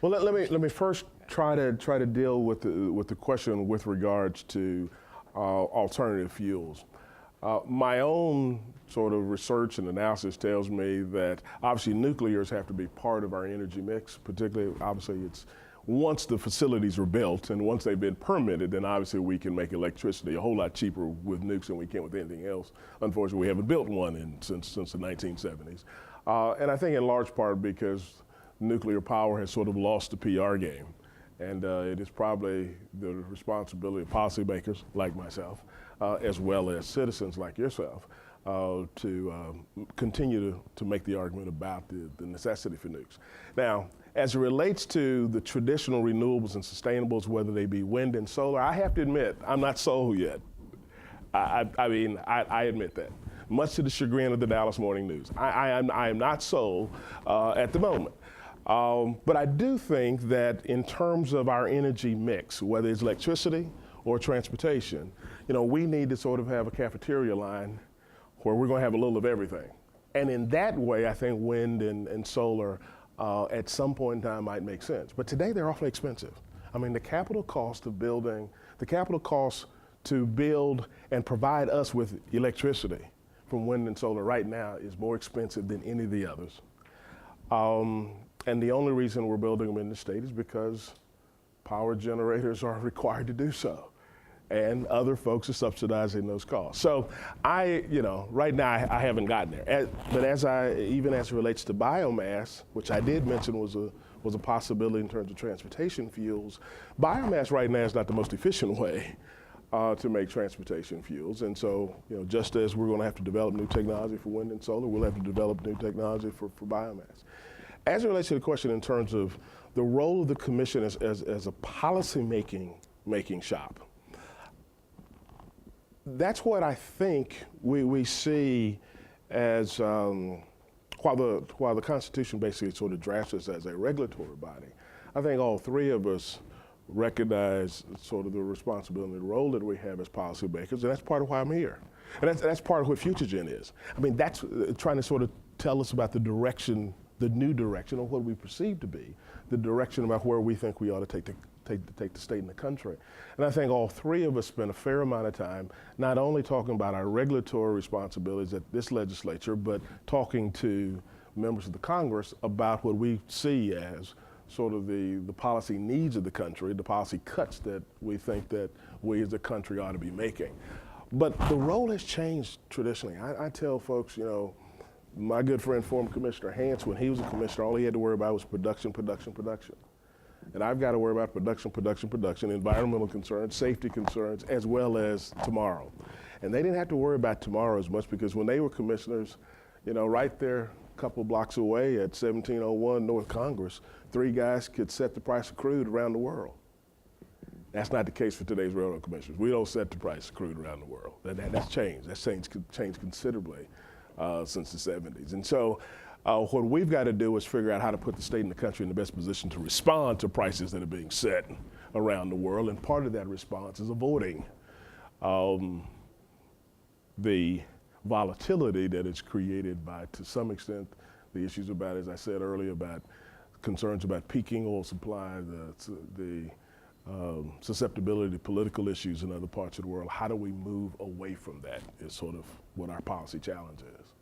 Well, let me first try to deal with the question with regards to alternative fuels. My own sort of research and analysis tells me that obviously nuclears have to be part of our energy mix, particularly obviously it's once the facilities are built and once they've been permitted, then obviously we can make electricity a whole lot cheaper with nukes than we can with anything else. Unfortunately, we haven't built one since the 1970s. And I think in large part because nuclear power has sort of lost the PR game. And it is probably the responsibility of policymakers like myself, as well as citizens like yourself, to continue to make the argument about the necessity for nukes. Now, as it relates to the traditional renewables and sustainables, whether they be wind and solar, I have to admit, I'm not sold yet. I mean, I admit that. Much to the chagrin of the Dallas Morning News. I am not sold at the moment. But I do think that in terms of our energy mix, whether it's electricity or transportation, we need to sort of have a cafeteria line where we're going to have a little of everything. And in that way, I think wind and solar at some point in time might make sense. But today they're awfully expensive. I mean, the capital cost to build and provide us with electricity from wind and solar right now is more expensive than any of the others. And the only reason we're building them in the state is because power generators are required to do so. And other folks are subsidizing those costs. So right now I haven't gotten there. But even as it relates to biomass, which I did mention was a possibility in terms of transportation fuels, biomass right now is not the most efficient way to make transportation fuels. And so, just as we're going to have to develop new technology for wind and solar, we'll have to develop new technology for biomass. As it relates to the question in terms of the role of the commission as a policy making shop, that's what I think we see as, while the Constitution basically sort of drafts us as a regulatory body, I think all three of us recognize sort of the responsibility and the role that we have as policymakers, and that's part of why I'm here. And that's part of what FutureGen is. I mean, that's trying to sort of tell us about the direction, the new direction, or what we perceive to be the direction about where we think we ought to take the state and the country. And I think all three of us spend a fair amount of time not only talking about our regulatory responsibilities at this legislature, but talking to members of the Congress about what we see as sort of the policy needs of the country, the policy cuts that we think that we as a country ought to be making. But the role has changed traditionally. I tell folks, my good friend, former Commissioner Hance, when he was a commissioner, all he had to worry about was production. And I've got to worry about production, environmental concerns, safety concerns, as well as tomorrow. And they didn't have to worry about tomorrow as much because when they were commissioners, right there a couple blocks away at 1701 North Congress, three guys could set the price of crude around the world. That's not the case for today's railroad commissioners. We don't set the price of crude around the world. That's changed. That's changed considerably since the 70s. And so what we've got to do is figure out how to put the state and the country in the best position to respond to prices that are being set around the world. And part of that response is avoiding the volatility that is created by, to some extent, the issues about, as I said earlier, about concerns about peaking oil supply, the susceptibility to political issues in other parts of the world. How do we move away from that is sort of what our policy challenge is.